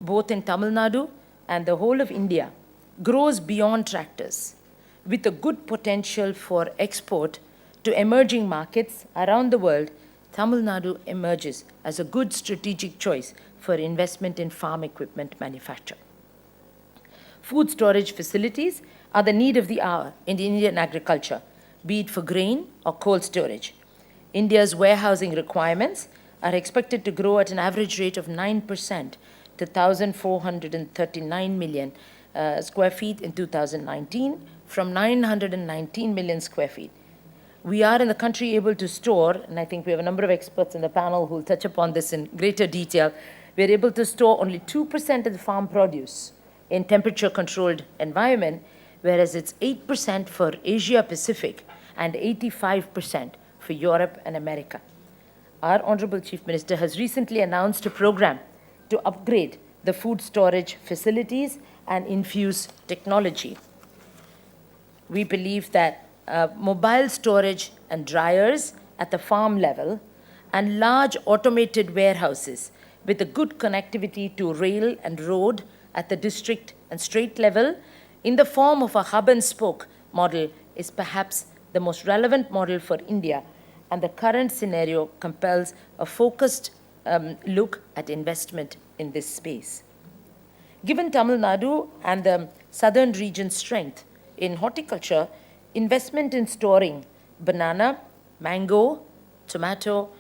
both in Tamil Nadu and the whole of India, grows beyond tractors, with a good potential for export to emerging markets around the world. Tamil Nadu emerges as a good strategic choice for investment in farm equipment manufacture. Food storage facilities are the need of the hour in Indian agriculture, be it for grain or cold storage. India's warehousing requirements are expected to grow at an average rate of 9% to 1,439 million square feet in 2019 from 919 million square feet. We are in the country able to store, and I think we have a number of experts in the panel who will touch upon this in greater detail, we're able to store only 2% of the farm produce in temperature-controlled environment, whereas it's 8% for Asia Pacific and 85% for Europe and America. Our Honorable Chief Minister has recently announced a program to upgrade the food storage facilities and infuse technology. We believe that mobile storage and dryers at the farm level and large automated warehouses with a good connectivity to rail and road at the district and state level in the form of a hub and spoke model is perhaps the most relevant model for India, and the current scenario compels a focused look at investment in this space. Given Tamil Nadu and the southern region's strength in horticulture, investment in storing banana, mango, tomato,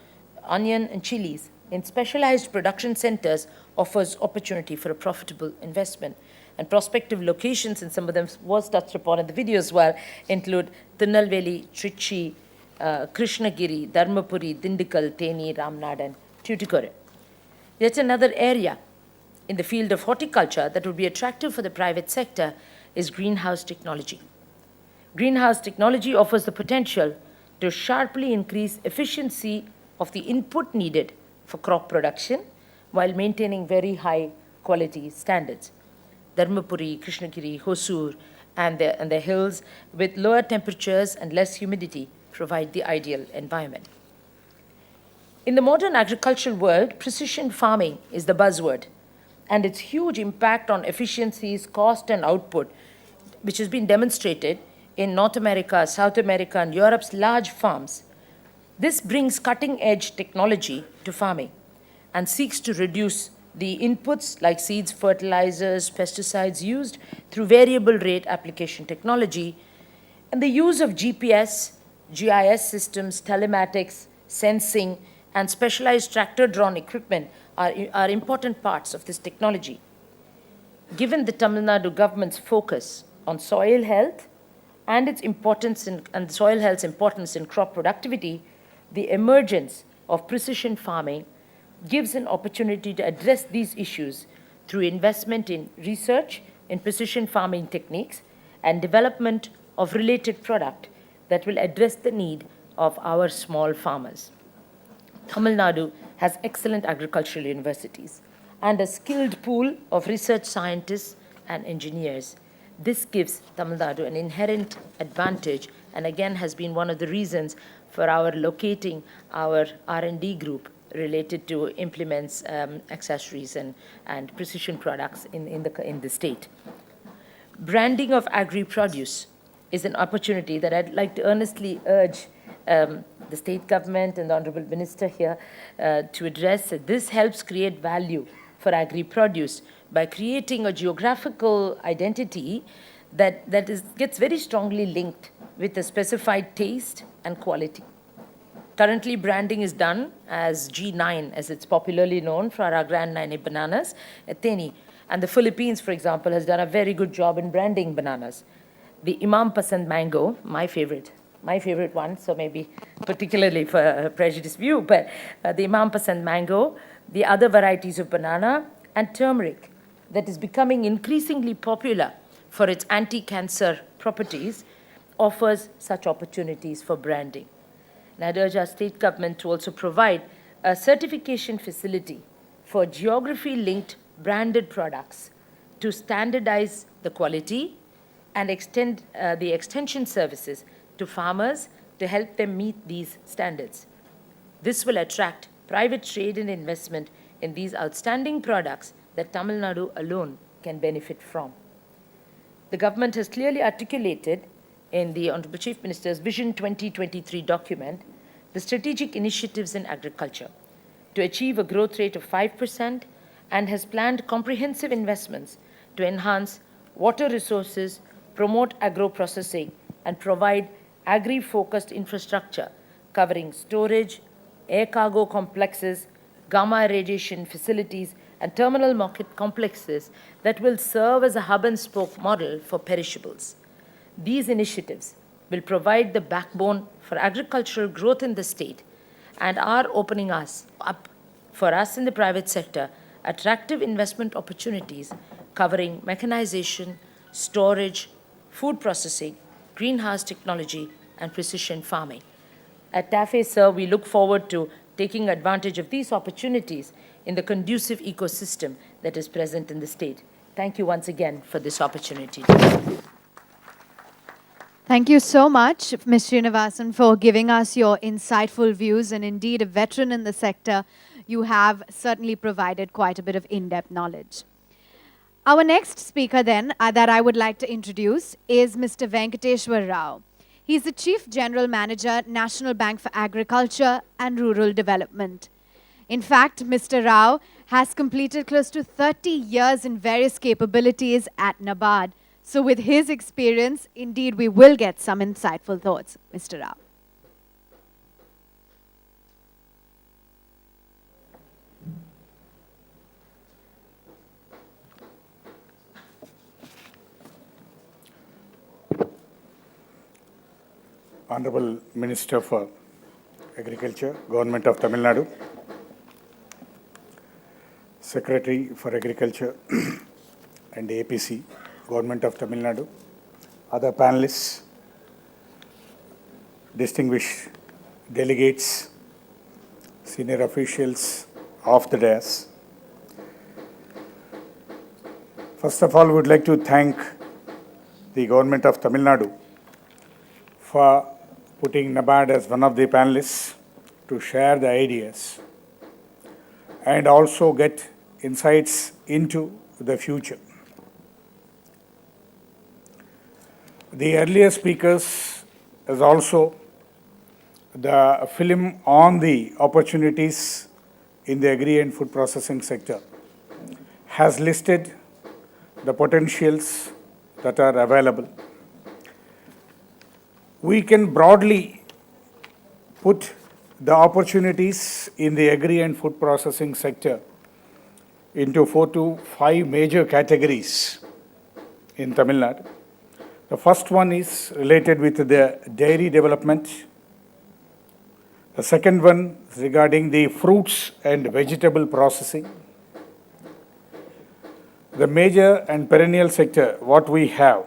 onion, and chilies in specialized production centers offers opportunity for a profitable investment. And prospective locations, and some of them was touched upon in the video as well, include Tirunelveli, Trichy, Krishnagiri, Dharmapuri, Dindigul, Theni, Ramnad, and Tuticorin. Yet another area in the field of horticulture that would be attractive for the private sector is greenhouse technology. Greenhouse technology offers the potential to sharply increase efficiency of the input needed for crop production while maintaining very high quality standards. Dharmapuri, Krishnagiri, Hosur, and the hills with lower temperatures and less humidity provide the ideal environment. In the modern agricultural world, precision farming is the buzzword, and its huge impact on efficiencies, cost, and output, which has been demonstrated in North America, South America, and Europe's large farms. This brings cutting-edge technology to farming and seeks to reduce the inputs like seeds, fertilizers, pesticides used through variable rate application technology, and the use of GPS, GIS systems, telematics, sensing, and specialized tractor-drawn equipment are important parts of this technology. Given the Tamil Nadu government's focus on soil health and its importance and soil health's importance in crop productivity, the emergence of precision farming gives an opportunity to address these issues through investment in research in precision farming techniques and development of related product that will address the need of our small farmers. Tamil Nadu has excellent agricultural universities and a skilled pool of research scientists and engineers. This gives Tamil Nadu an inherent advantage, and again has been one of the reasons for our locating our R&D group related to implements, accessories, and precision products in the state. Branding of agri-produce is an opportunity that I'd like to earnestly urge the state government and the Honorable Minister here to address. This helps create value for agri-produce by creating a geographical identity that gets very strongly linked with a specified taste and quality. Currently, branding is done as G9, as it's popularly known, for our Grand Nine bananas at Theni. And the Philippines, for example, has done a very good job in branding bananas. The Imam Pasand mango, my favorite one, so maybe particularly for a prejudiced view, but the Imam Pasand mango, the other varieties of banana, and turmeric that is becoming increasingly popular for its anti-cancer properties offers such opportunities for branding. And I'd urge our state government to also provide a certification facility for geography-linked branded products to standardize the quality and extend the extension services to farmers to help them meet these standards. This will attract private trade and investment in these outstanding products that Tamil Nadu alone can benefit from. The government has clearly articulated in the Honorable Chief Minister's Vision 2023 document the strategic initiatives in agriculture to achieve a growth rate of 5% and has planned comprehensive investments to enhance water resources, promote agro-processing, and provide agri-focused infrastructure covering storage, air cargo complexes, gamma irradiation facilities, and terminal market complexes that will serve as a hub and spoke model for perishables. These initiatives will provide the backbone for agricultural growth in the state and are opening us up for us in the private sector attractive investment opportunities covering mechanization, storage, food processing, greenhouse technology, and precision farming. At TAFE, sir, we look forward to taking advantage of these opportunities in the conducive ecosystem that is present in the state. Thank you once again for this opportunity. Thank you so much, Ms. Srinivasan, for giving us your insightful views. And indeed, a veteran in the sector, you have certainly provided quite a bit of in-depth knowledge. Our next speaker then that I would like to introduce is Mr. Venkateshwar Rao. He is the Chief General Manager, National Bank for Agriculture and Rural Development. In fact, Mr. Rao has completed close to 30 years in various capabilities at NABARD. So with his experience, indeed, we will get some insightful thoughts. Mr. Rao. Honorable Minister for Agriculture, Government of Tamil Nadu, Secretary for Agriculture and APC, Government of Tamil Nadu, other panelists, distinguished delegates, senior officials of the dais. First of all, we would like to thank the Government of Tamil Nadu for putting NABARD as one of the panelists to share the ideas and also get insights into the future. The earlier speakers is also the film on the opportunities in the agri and food processing sector has listed the potentials that are available. We can broadly put the opportunities in the agri and food processing sector into 4 to 5 major categories in Tamil Nadu. The first one is related with the dairy development. The second one is regarding the fruits and vegetable processing. The major and perennial sector, what we have,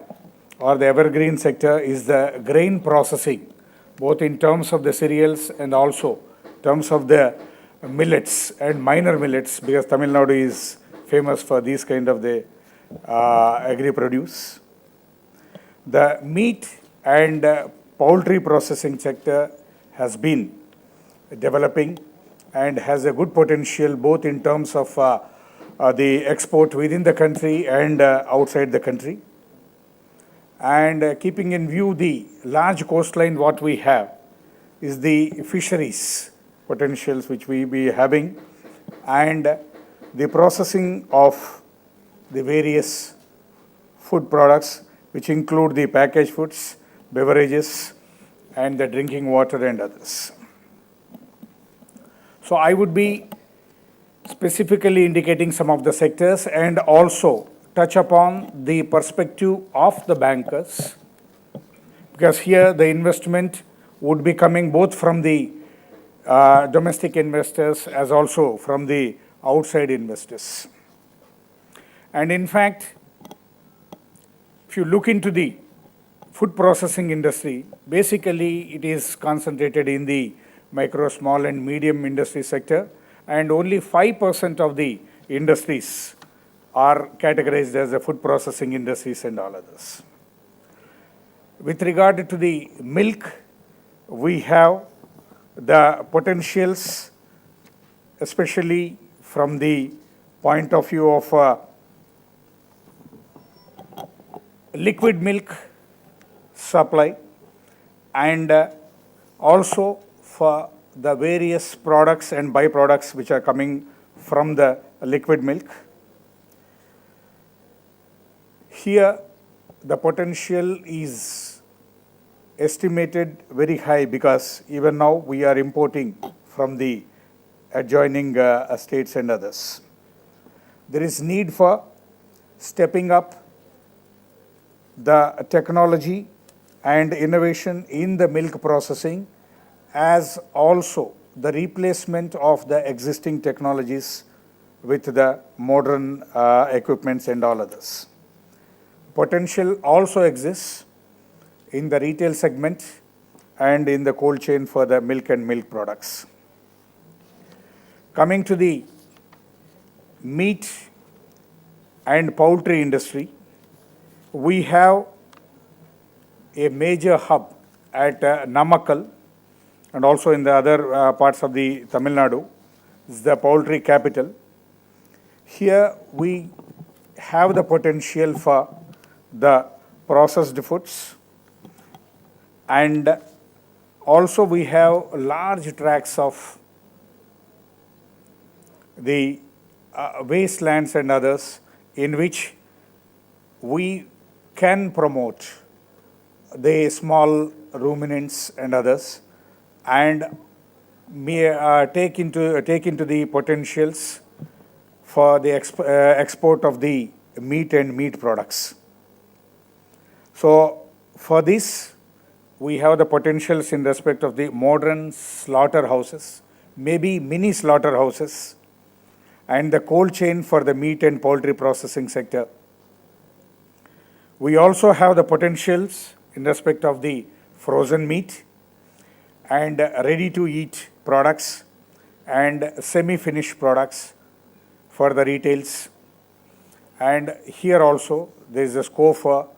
or the evergreen sector, is the grain processing, both in terms of the cereals and also in terms of the millets and minor millets, because Tamil Nadu is famous for these kind of the agri-produce. The meat and poultry processing sector has been developing and has a good potential both in terms of the export within the country and outside the country. And keeping in view the large coastline what we have is the fisheries potentials which we be having and the processing of the various food products which include the packaged foods, beverages and the drinking water and others. So I would be specifically indicating some of the sectors and also touch upon the perspective of the bankers, because here the investment would be coming both from the domestic investors as also from the outside investors. And in fact, if you look into the food processing industry, basically it is concentrated in the micro, small and medium industry sector, and only 5% of the industries are categorized as the food processing industries and all others. With regard to the milk, we have the potentials, especially from the point of view of liquid milk supply, and also for the various products and byproducts which are coming from the liquid milk. Here, the potential is estimated very high because even now we are importing from the adjoining states and others. There is need for stepping up the technology and innovation in the milk processing, as also the replacement of the existing technologies with the modern equipments and all others. Potential also exists in the retail segment and in the cold chain for the milk and milk products. Coming to the meat and poultry industry, we have a major hub at Namakkal and also in the other parts of the Tamil Nadu. This is the poultry capital. Here we have the potential for the processed foods, and also we have large tracts of the wastelands and others in which we can promote the small ruminants and others, and may take into the potentials for the export of the meat and meat products. So for this, we have the potentials in respect of the modern slaughterhouses, maybe mini slaughterhouses, and the cold chain for the meat and poultry processing sector. We also have the potentials in respect of the frozen meat and ready-to-eat products and semi-finished products for the retails. And here also there is a scope for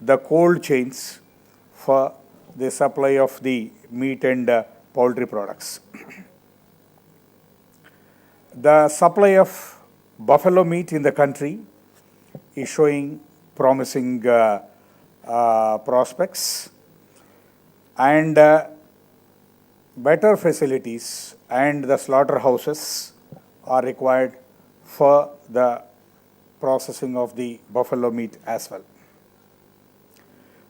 the cold chains for the supply of the meat and poultry products. The supply of buffalo meat in the country is showing promising prospects, and better facilities and the slaughterhouses are required for the processing of the buffalo meat as well.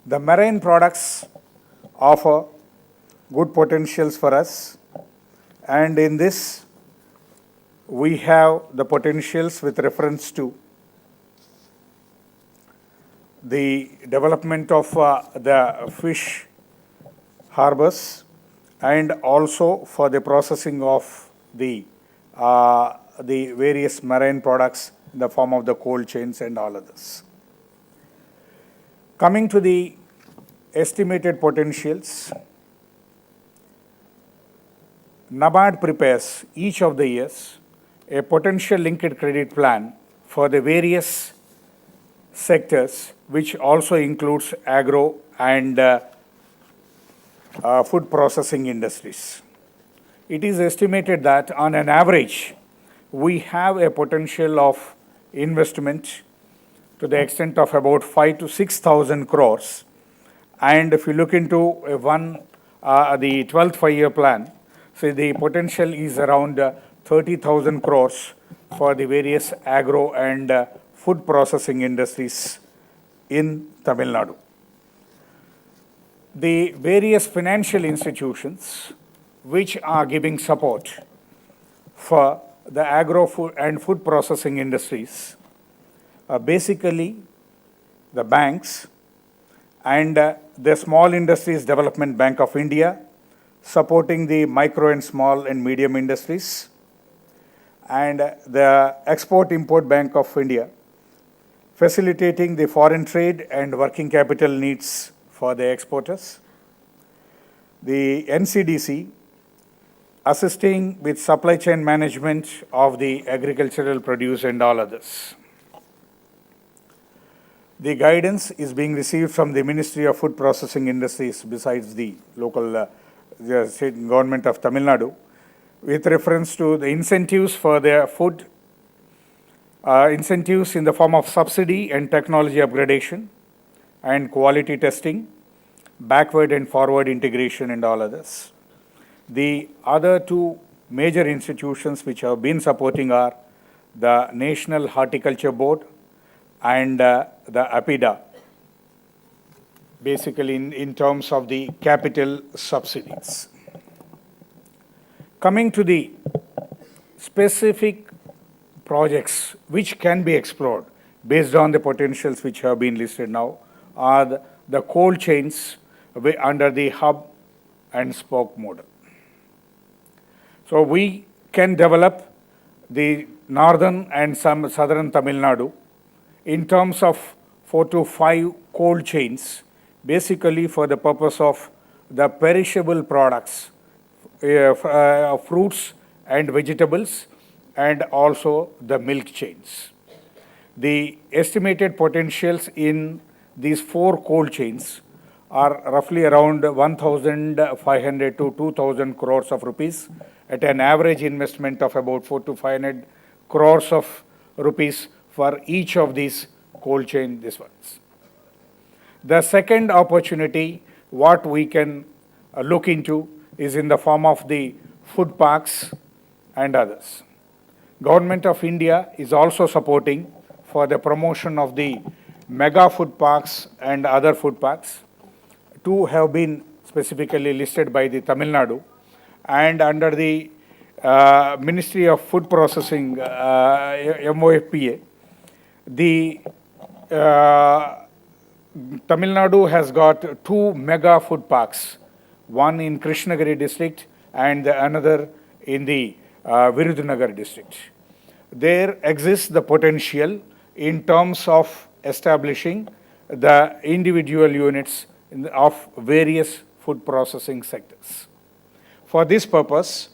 The marine products offer good potentials for us, and in this we have the potentials with reference to the development of the fish harbors, and also for the processing of the various marine products in the form of the cold chains and all others. Coming to the estimated potentials, NABARD prepares each of the years a potential linked credit plan for the various sectors, which also includes agro and food processing industries. It is estimated that on an average, we have a potential of investment to the extent of about 5,000 to 6,000 crores. And if you look into the 12th five-year plan, so the potential is around 30,000 crores for the various agro and food processing industries in Tamil Nadu. The various financial institutions which are giving support for the agro food and food processing industries are basically the banks and the Small Industries Development Bank of India, supporting the micro and small and medium industries, and the Export-Import Bank of India, facilitating the foreign trade and working capital needs for the exporters. The NCDC, assisting with supply chain management of the agricultural produce and all others. The guidance is being received from the Ministry of Food Processing Industries besides the local the state government of Tamil Nadu, with reference to the incentives for their food incentives in the form of subsidy and technology upgradation and quality testing, backward and forward integration and all others. The other two major institutions which have been supporting are the National Horticulture Board and the APIDA, basically in terms of the capital subsidies. Coming to the specific projects which can be explored based on the potentials which have been listed now are the cold chains under the hub and spoke model. So we can develop the northern and some southern Tamil Nadu in terms of 4 to 5 cold chains, basically for the purpose of the perishable products, fruits and vegetables, and also the milk chains. The estimated potentials in these 4 cold chains are roughly around 1,500 to 2,000 crores of rupees at an average investment of about 4 to 500 crores of rupees for each of these cold chain this ones. The second opportunity what we can look into is in the form of the food parks and others. Government of India is also supporting for the promotion of the mega food parks and other food parks. 2 have been specifically listed by the Tamil Nadu, and under the Ministry of Food Processing, MOFPA, the Tamil Nadu has got 2 mega food parks, one in Krishnagiri district and another in the Virudhunagar district. There exists the potential in terms of establishing the individual units of various food processing sectors. For this purpose,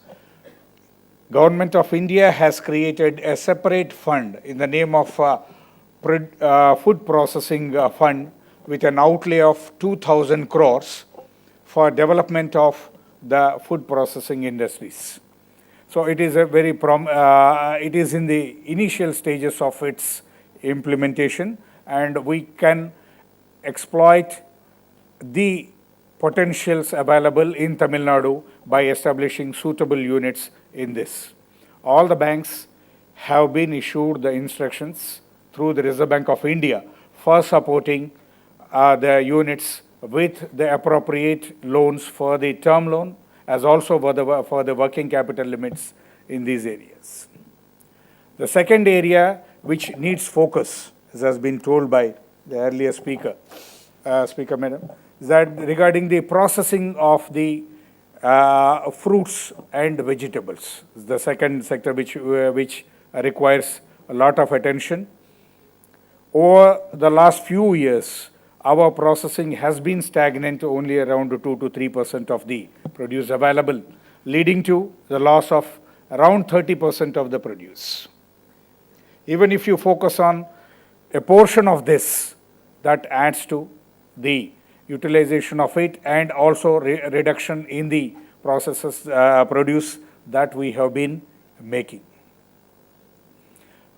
Government of India has created a separate fund in the name of Food Processing Fund with an outlay of 2,000 crores for development of the food processing industries. So it is a very it is in the initial stages of its implementation, and we can exploit the potentials available in Tamil Nadu by establishing suitable units in this. All the banks have been issued the instructions through the Reserve Bank of India for supporting the units with the appropriate loans for the term loan as also for the working capital limits in these areas. The second area which needs focus, as has been told by the earlier speaker, madam, is that regarding the processing of the fruits and vegetables. The second sector which requires a lot of attention. Over the last few years, our processing has been stagnant, only around 2 to 3% of the produce available, leading to the loss of around 30% of the produce. Even if you focus on a portion of this, that adds to the utilization of it and also reduction in the processes produce that we have been making.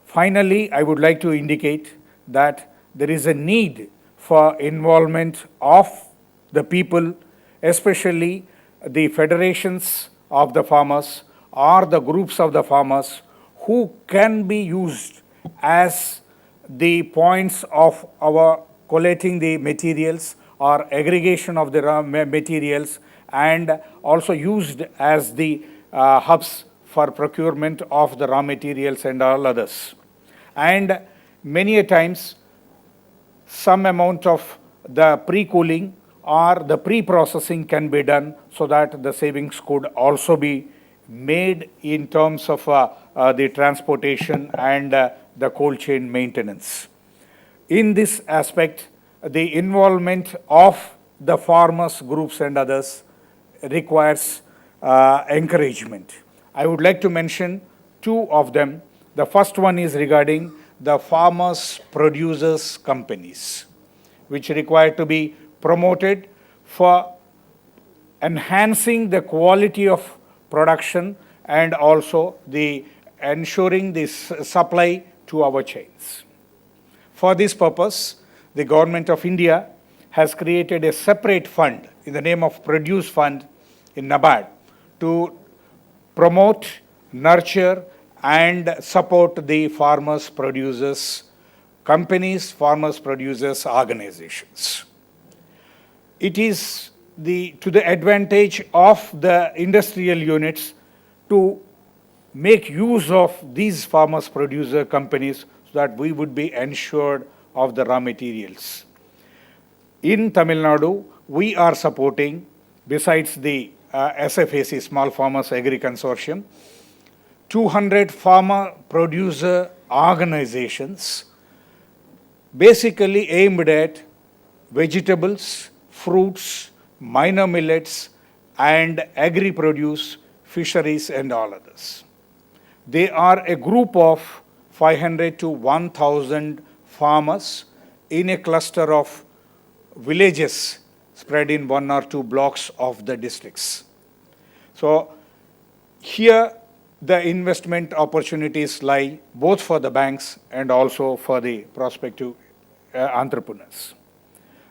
Finally, I would like to indicate that there is a need for involvement of the people, especially the federations of the farmers or the groups of the farmers who can be used as the points of our collating the materials or aggregation of the raw materials, and also used as the hubs for procurement of the raw materials and all others. And many a times, some amount of the pre-cooling or the pre-processing can be done so that the savings could also be made in terms of the transportation and the cold chain maintenance. In this aspect, the involvement of the farmers groups and others requires encouragement. I would like to mention 2 of them. The first one is regarding the farmers producers companies, which require to be promoted for enhancing the quality of production and also the ensuring the supply to our chains. For this purpose, the Government of India has created a separate fund in the name of Produce Fund in NABARD to promote, nurture, and support the farmers, producers, companies, farmers, producers, organizations. It is to the advantage of the industrial units to make use of these farmers, producer companies so that we would be ensured of the raw materials. In Tamil Nadu, we are supporting, besides the SFAC, Small Farmers Agri Consortium, 200 farmer producer organizations basically aimed at vegetables, fruits, minor millets, and agri-produce, fisheries, and all others. They are a group of 500 to 1,000 farmers in a cluster of villages spread in 1 or 2 blocks of the districts. So here the investment opportunities lie both for the banks and also for the prospective entrepreneurs.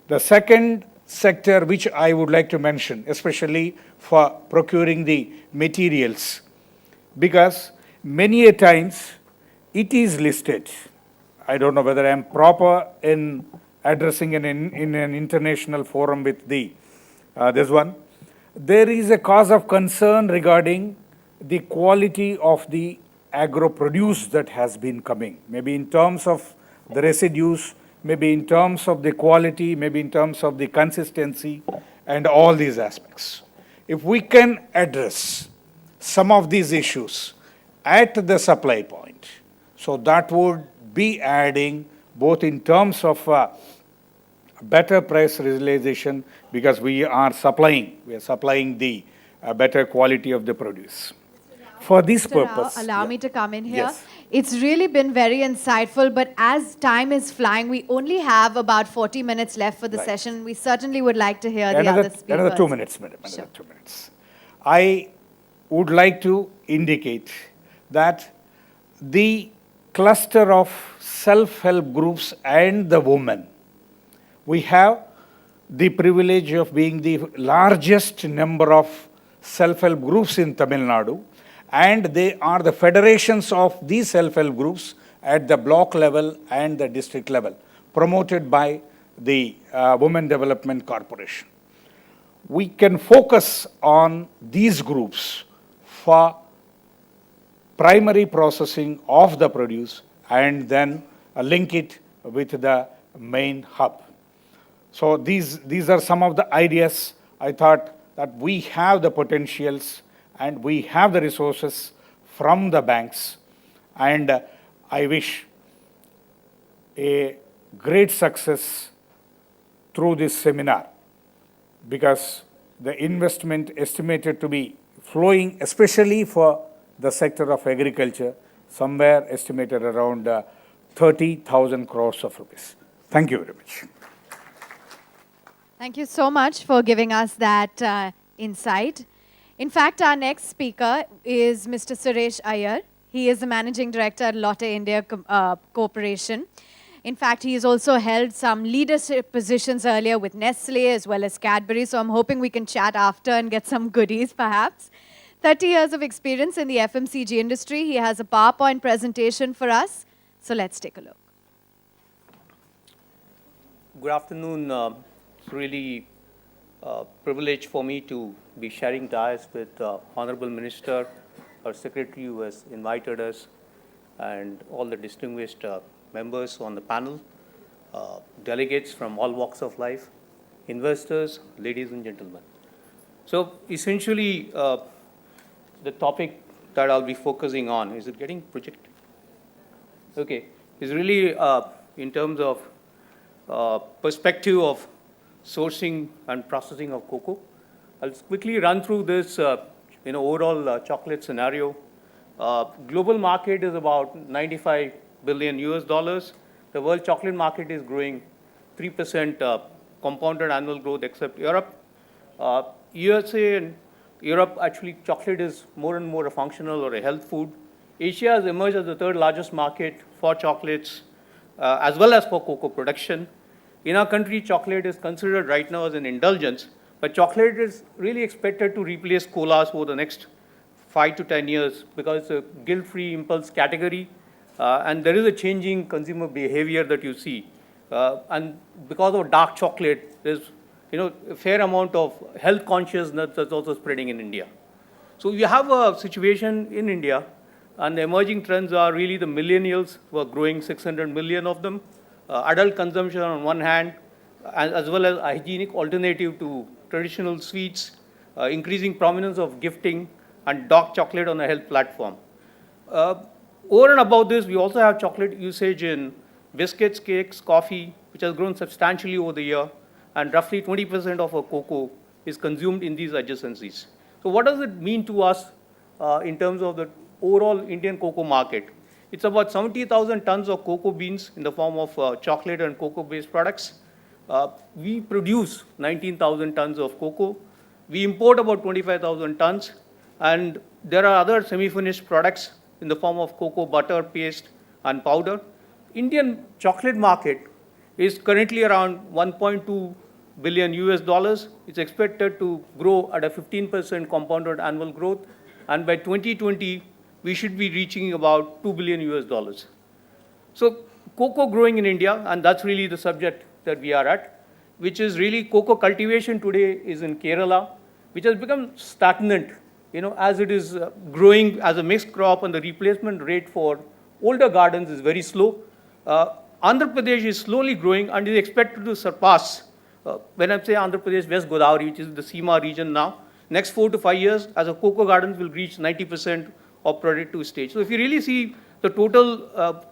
The second sector which I would like to mention, especially for procuring the materials, because many a times it is listed. I don't know whether I am proper in addressing in an international forum with this one. There is a cause of concern regarding the quality of the agro produce that has been coming, maybe in terms of the residues, maybe in terms of the quality, maybe in terms of the consistency, and all these aspects. If we can address some of these issues at the supply point, so that would be adding both in terms of better price realization, because we are supplying the better quality of the produce. For this Mr. Rao, purpose, allow me to come in here. Yes. It's really been very insightful, but as time is flying, we only have about 40 minutes left for the Right. session. We certainly would like to hear the other speakers. Another 2 minutes, madam. Sure. Another 2 minutes. I would like to indicate that the cluster of self-help groups and the women, we have the privilege of being the largest number of self-help groups in Tamil Nadu, and they are the federations of these self-help groups at the block level and the district level, promoted by the Women Development Corporation. We can focus on these groups for primary processing of the produce and then link it with the main hub. So these are some of the ideas. I thought that we have the potentials and we have the resources from the banks, and I wish a great success through this seminar, because the investment estimated to be flowing, especially for the sector of agriculture, somewhere estimated around 30,000 crores of rupees. Thank you very much. Thank you so much for giving us that insight. In fact, our next speaker is Mr. Suresh Iyer. He is the Managing Director at Lotte India Corporation. In fact, he has also held some leadership positions earlier with Nestle as well as Cadbury, so I'm hoping we can chat after and get some goodies perhaps. 30 years of experience in the FMCG industry. He has a PowerPoint presentation for us, so let's take a look. Good afternoon. It's really a privilege for me to be sharing dais with Honorable Minister, our Secretary who has invited us, and all the distinguished members on the panel, delegates from all walks of life, investors, ladies and gentlemen. So essentially, the topic that I'll be focusing on, is it getting projected? Okay, is really in terms of perspective of sourcing and processing of cocoa. I'll quickly run through this overall chocolate scenario. Global market is about 95 billion US dollars. The world chocolate market is growing 3% compounded annual growth except Europe. USA and Europe, actually chocolate is more and more a functional or a health food. Asia has emerged as the third largest market for chocolates, as well as for cocoa production. In our country, chocolate is considered right now as an indulgence, but chocolate is really expected to replace colas over the next 5 to 10 years because it's a guilt-free impulse category, and there is a changing consumer behavior that you see. And because of dark chocolate, there's a fair amount of health consciousness that's also spreading in India. So we have a situation in India, and the emerging trends are really the millennials who are growing, 600 million of them, adult consumption on one hand, as well as hygienic alternative to traditional sweets, increasing prominence of gifting, and dark chocolate on a health platform. Over and above this, we also have chocolate usage in biscuits, cakes, coffee, which has grown substantially over the year, and roughly 20% of our cocoa is consumed in these adjacencies. So what does it mean to us in terms of the overall Indian cocoa market? It's about 70,000 tons of cocoa beans in the form of chocolate and cocoa-based products. We produce 19,000 tons of cocoa. We import about 25,000 tons. And there are other semi-finished products in the form of cocoa butter, paste, and powder. Indian chocolate market is currently around 1.2 billion US dollars. It's expected to grow at a 15% compounded annual growth. And by 2020, we should be reaching about 2 billion US dollars. So cocoa growing in India, and that's really the subject that we are at, which is really cocoa cultivation today is in Kerala, which has become stagnant, as it is growing as a mixed crop, and the replacement rate for older gardens is very slow. Andhra Pradesh is slowly growing and is expected to surpass, when I say Andhra Pradesh, West Godavari, which is the Seema region now, next 4 to 5 years, as a cocoa gardens will reach 90% of productive stage. So if you really see the total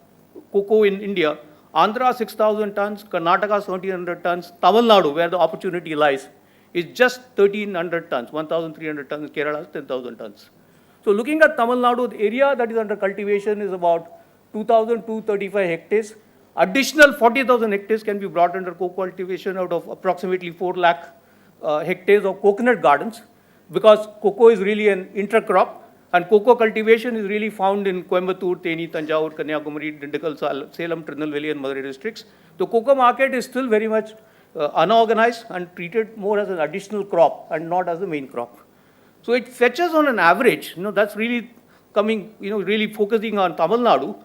cocoa in India, Andhra 6,000 tons, Karnataka 1,700 tons, Tamil Nadu, where the opportunity lies, is just 1,300 tons, 1,300 tons, Kerala is 10,000 tons. So looking at Tamil Nadu, the area that is under cultivation is about 2,235 hectares. Additional 40,000 hectares can be brought under cocoa cultivation out of approximately 4 lakh hectares of coconut gardens, because cocoa is really an intercrop, and cocoa cultivation is really found in Coimbatore, Theni, Tanjavur, Kanyakumari, Dindigul, Salem, Tirunelveli, and Madurai districts. The cocoa market is still very much unorganized and treated more as an additional crop and not as the main crop. So it fetches on an average, that's really coming, really focusing on Tamil Nadu,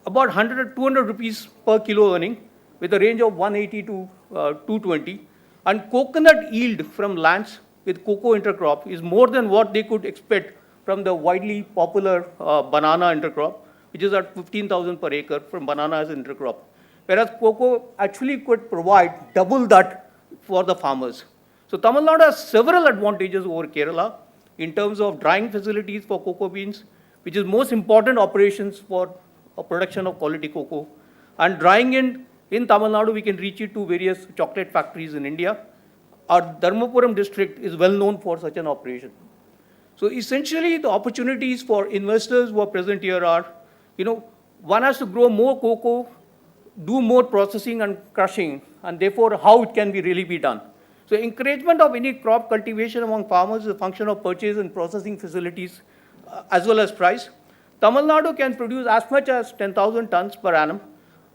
about 100, 200 rupees per kilo earning, with a range of 180 to 220. And coconut yield from lands with cocoa intercrop is more than what they could expect from the widely popular banana intercrop, which is at 15,000 per acre from banana as an intercrop. Whereas cocoa actually could provide double that for the farmers. So Tamil Nadu has several advantages over Kerala in terms of drying facilities for cocoa beans, which is most important operations for production of quality cocoa. And drying in Tamil Nadu, we can reach it to various chocolate factories in India. Our Dharmapuram district is well known for such an operation. So essentially, the opportunities for investors who are present here are, one has to grow more cocoa, do more processing and crushing, and therefore how it can really be done. So encouragement of any crop cultivation among farmers is a function of purchase and processing facilities, as well as price. Tamil Nadu can produce as much as 10,000 tons per annum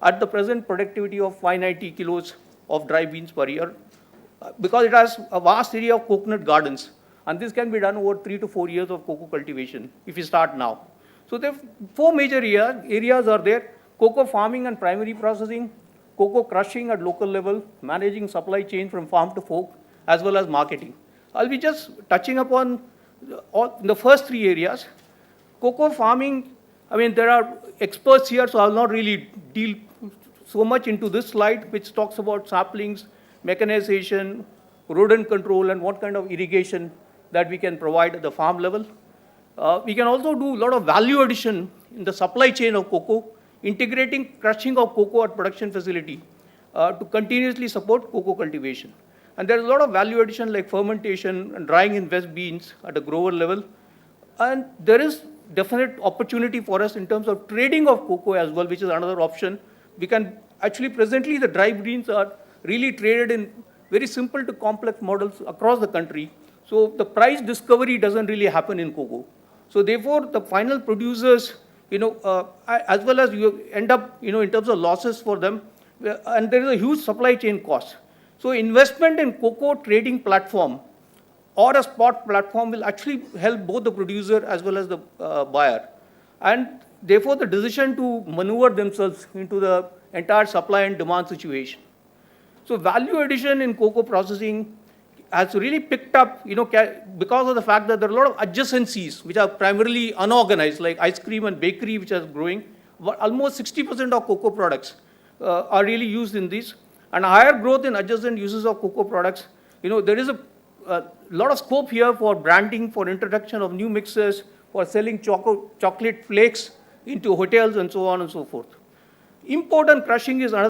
at the present productivity of 590 kilos of dry beans per year, because it has a vast area of coconut gardens. And this can be done over 3 to 4 years of cocoa cultivation if you start now. So there are 4 major areas are there: cocoa farming and primary processing, cocoa crushing at local level, managing supply chain from farm to fork, as well as marketing. I'll be just touching upon the first 3 areas. Cocoa farming, there are experts here, so I'll not really deal so much into this slide, which talks about saplings, mechanization, rodent control, and what kind of irrigation that we can provide at the farm level. We can also do a lot of value addition in the supply chain of cocoa, integrating crushing of cocoa at production facility to continuously support cocoa cultivation. And there's a lot of value addition like fermentation and drying in West beans at a grower level. And there is definite opportunity for us in terms of trading of cocoa as well, which is another option. We can actually, presently the dry beans are really traded in very simple to complex models across the country. So the price discovery doesn't really happen in cocoa. So therefore, the final producers, as well as you end up, in terms of losses for them, and there is a huge supply chain cost. So investment in cocoa trading platform or a spot platform will actually help both the producer as well as the buyer. And therefore, the decision to maneuver themselves into the entire supply and demand situation. So value addition in cocoa processing has really picked up, because of the fact that there are a lot of adjacencies which are primarily unorganized, like ice cream and bakery, which are growing. But almost 60% of cocoa products are really used in these. And higher growth in adjacent uses of cocoa products. There is a lot of scope here for branding, for introduction of new mixes, for selling chocolate flakes into hotels and so on and so forth. Import and crushing is another